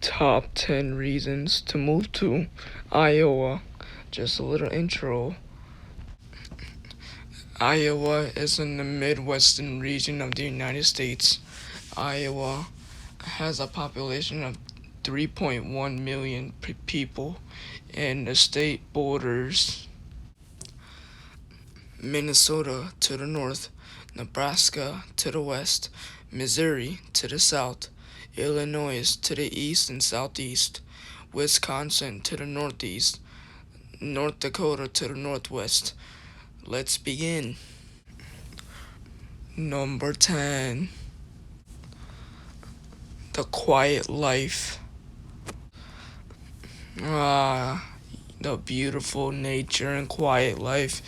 Top 10 reasons to move to Iowa. Just a little intro. Iowa is in the Midwestern region of the United States. Iowa has a population of 3.1 million people, and the state borders Minnesota to the north, Nebraska to the west, Missouri to the south, Illinois to the east and southeast, Wisconsin to the northeast, North Dakota to the northwest. Let's begin. Number 10. The quiet life. The beautiful nature and quiet life.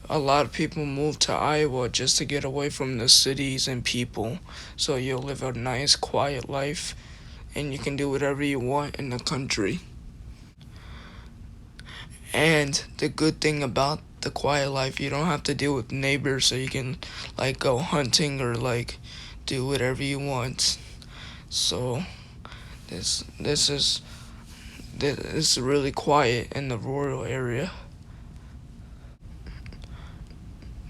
A lot of people move to Iowa just to get away from the cities and people. So you'll live a nice quiet life and you can do whatever you want in the country. And the good thing about the quiet life, you don't have to deal with neighbors, so you can go hunting or do whatever you want. So this is really quiet in the rural area.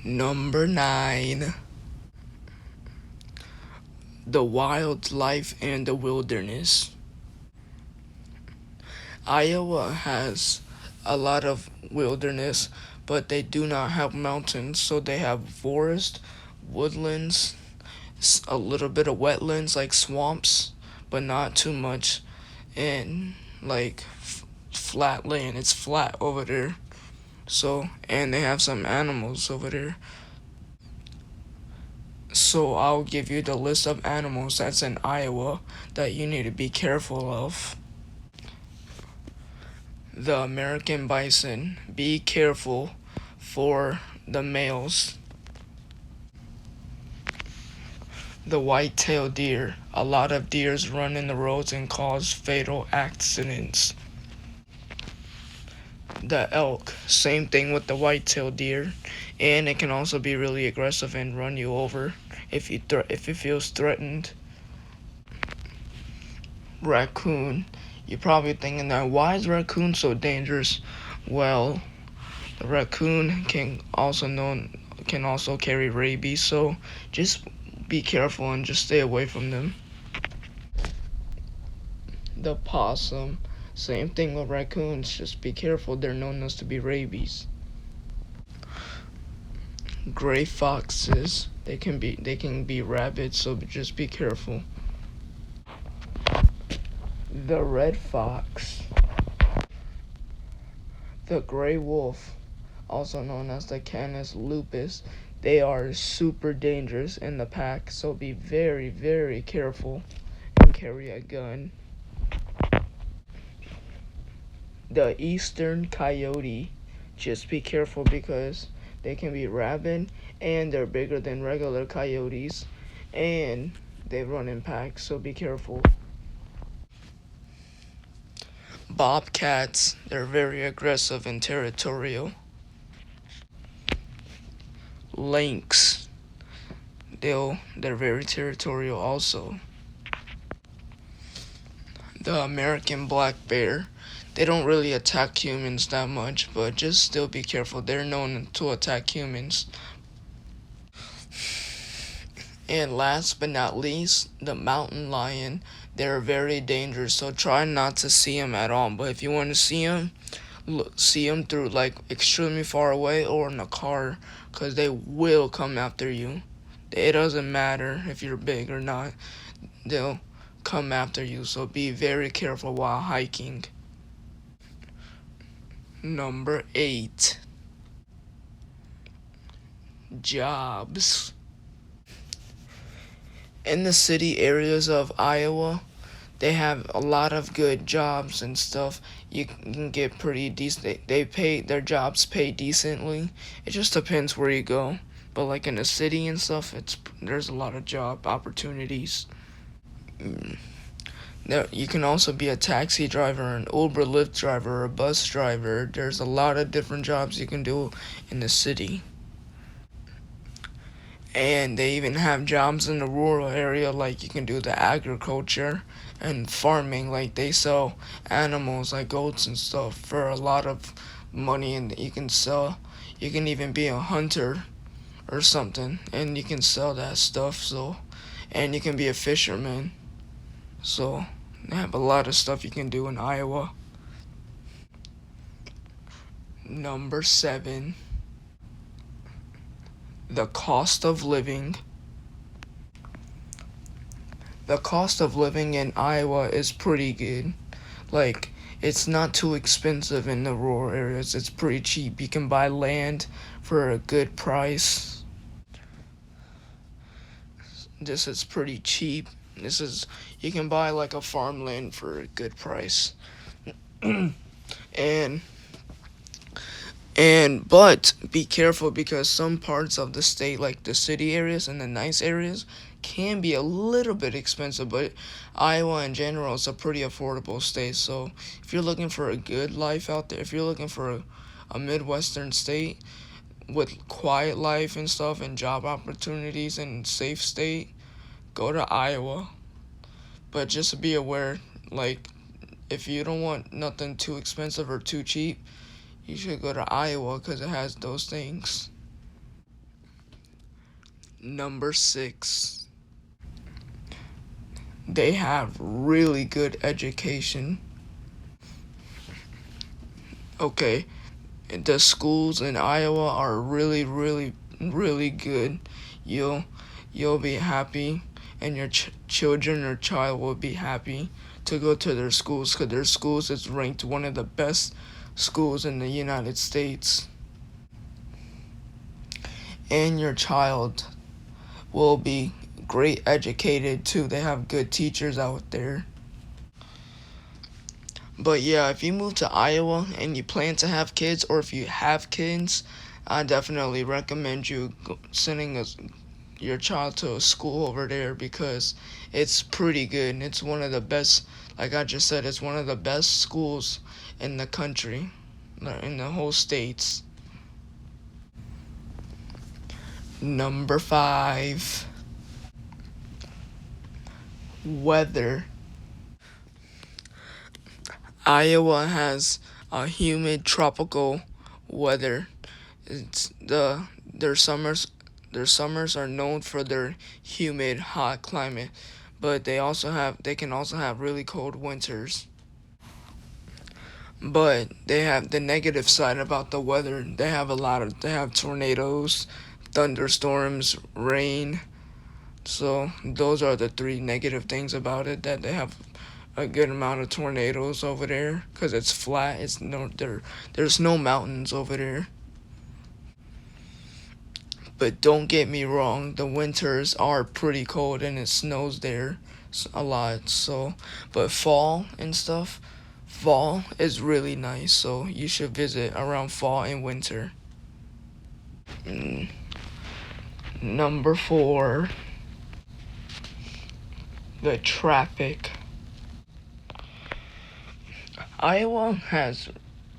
Number 9. The wildlife and the wilderness. Iowa has a lot of wilderness, but they do not have mountains, so they have forest, woodlands, a little bit of wetlands like swamps, but not too much, and flat land. It's flat over there. So, and they have some animals over there. So I'll give you the list of animals that's in Iowa that you need to be careful of. The American bison. Be careful for the males. The white-tailed deer. A lot of deers run in the roads and cause fatal accidents. The elk. Same thing with the white-tailed deer, and it can also be really aggressive and run you over if it feels threatened. Raccoon. You're probably thinking that, why is raccoon so dangerous? Well, the raccoon can also carry rabies, so just be careful and just stay away from them. The possum. Same thing with raccoons, just be careful, they're known as to be rabies. Gray foxes. They can be rabid, so just be careful. The red fox. The gray wolf, also known as the Canis lupus. They are super dangerous in the pack, so be very, very careful and carry a gun. The eastern coyote. Just be careful because they can be rabid and they're bigger than regular coyotes and they run in packs, so be careful. Bobcats. They're very aggressive and territorial. Lynx. They're very territorial also. The American black bear. They don't really attack humans that much, but just still be careful. They're known to attack humans. And last but not least, the mountain lion. They're very dangerous, so try not to see them at all. But if you want to see them, see them through extremely far away or in a car, because they will come after you. It doesn't matter if you're big or not. They'll come after you, so be very careful while hiking. Number 8. Jobs. In the city areas of Iowa, they have a lot of good jobs and stuff. You can get pretty decent. Their jobs pay decently. It just depends where you go. But in the city and stuff, there's a lot of job opportunities. You can also be a taxi driver, an Uber Lyft driver, or a bus driver. There's a lot of different jobs you can do in the city. And they even have jobs in the rural area, like you can do the agriculture and farming. Like they sell animals like goats and stuff for a lot of money, and you can sell. You can even be a hunter or something, and you can sell that stuff. So, and you can be a fisherman. So they have a lot of stuff you can do in Iowa. Number 7, the cost of living. The cost of living in Iowa is pretty good. Like, it's not too expensive in the rural areas. It's pretty cheap. You can buy land for a good price. This is pretty cheap. This is You can buy like a farmland for a good price. and but be careful because some parts of the state, like the city areas and the nice areas, can be a little bit expensive, but Iowa in general is a pretty affordable state. So if you're looking for a good life out there, if you're looking for a Midwestern state with quiet life and stuff and job opportunities and safe state, go to Iowa. But just be aware, like, if you don't want nothing too expensive or too cheap, you should go to Iowa because it has those things. Number 6, they have really good education. Okay, the schools in Iowa are really, really, really good. You'll you'll be happy, and your children or child will be happy to go to their schools because their schools is ranked one of the best schools in the United States. And your child will be great educated too. They have good teachers out there. But yeah, if you move to Iowa and you plan to have kids, or if you have kids, I definitely recommend you sending your child to a school over there because it's pretty good. And it's one of the best, like I just said, it's one of the best schools in the country, in the whole states. Number 5, weather. Iowa has a humid tropical weather. It's their summers are known for their humid hot climate, but they can also have really cold winters. But they have the negative side about the weather. They have tornadoes, thunderstorms, rain. So those are the 3 negative things about it, that they have a good amount of tornadoes over there because it's flat. There's no mountains over there. But don't get me wrong, the winters are pretty cold and it snows there a lot. So, but fall is really nice. So you should visit around fall and winter. Mm, Number 4, the traffic. Iowa has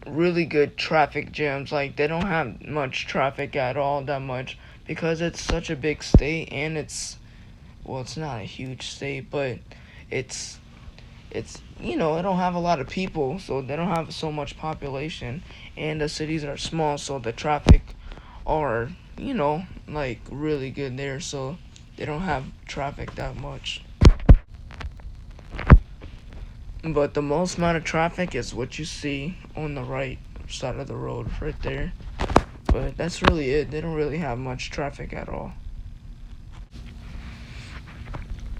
really good traffic jams. Like they don't have much traffic at all, that much, because it's such a big state, and it's not a huge state, but it's it don't have a lot of people, so they don't have so much population, and the cities are small, so the traffic are like really good there, so they don't have traffic that much. But the most amount of traffic is what you see on the right side of the road right there. But that's really it. They don't really have much traffic at all.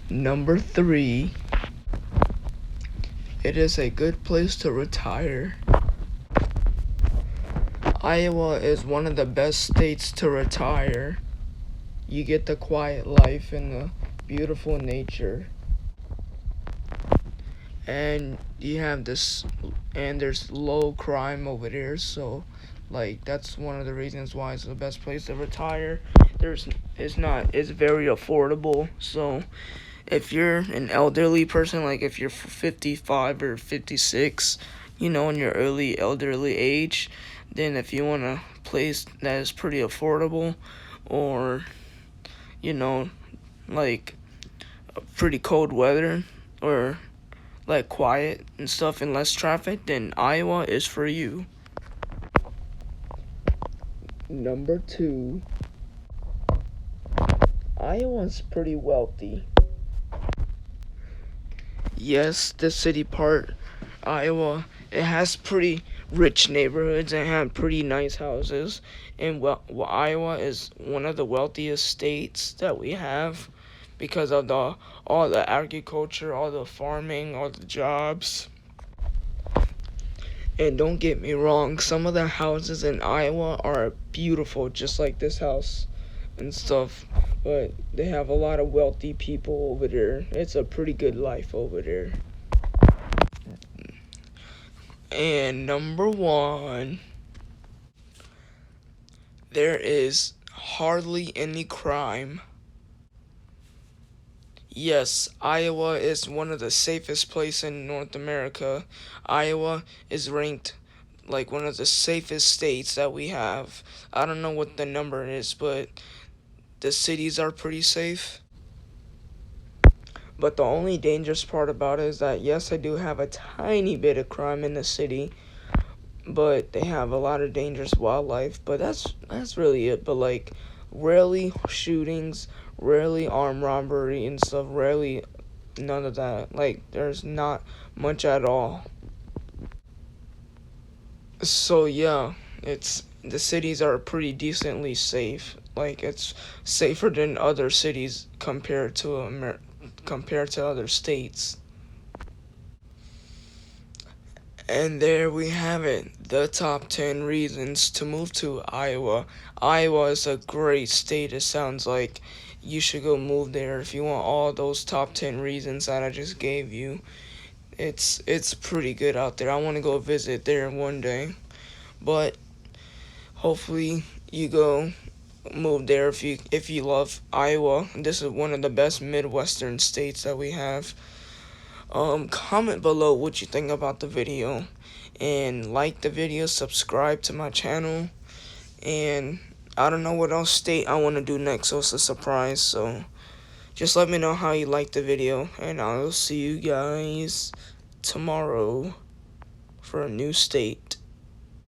Number 3, it is a good place to retire. Iowa is one of the best states to retire. You get the quiet life and the beautiful nature. And you have this, and there's low crime over there, so like that's one of the reasons why it's the best place to retire. It's very affordable, so if you're an elderly person, like if you're 55 or 56, in your early elderly age, then if you want a place that is pretty affordable, or you know, like pretty cold weather or like quiet and stuff and less traffic, then Iowa is for you. Number 2, Iowa's pretty wealthy. Yes, the city part, Iowa, it has pretty rich neighborhoods and have pretty nice houses. And Iowa is one of the wealthiest states that we have because of all the agriculture, all the farming, all the jobs. And don't get me wrong, some of the houses in Iowa are beautiful, just like this house and stuff. But they have a lot of wealthy people over there. It's a pretty good life over there. And number 1, there is hardly any crime. Yes, Iowa is one of the safest places in North America. Iowa is ranked like one of the safest states that we have. I don't know what the number is, but the cities are pretty safe. But the only dangerous part about it is that, yes, I do have a tiny bit of crime in the city, but they have a lot of dangerous wildlife. But that's really it. But like, rarely shootings, rarely armed robbery and stuff. Rarely none of that. Like, there's not much at all. So yeah, it's the cities are pretty decently safe. Like, it's safer than other cities compared to other states. And there we have it, the top 10 reasons to move to Iowa. Iowa is a great state, it sounds like. You should go move there if you want all those top 10 reasons that I just gave you. It's pretty good out there. I want to go visit there one day. But hopefully you go move there if you love Iowa. This is one of the best Midwestern states that we have. Comment below what you think about the video, and like the video, subscribe to my channel, and I don't know what else state I want to do next, so it's a surprise. So just let me know how you like the video, and I'll see you guys tomorrow for a new state.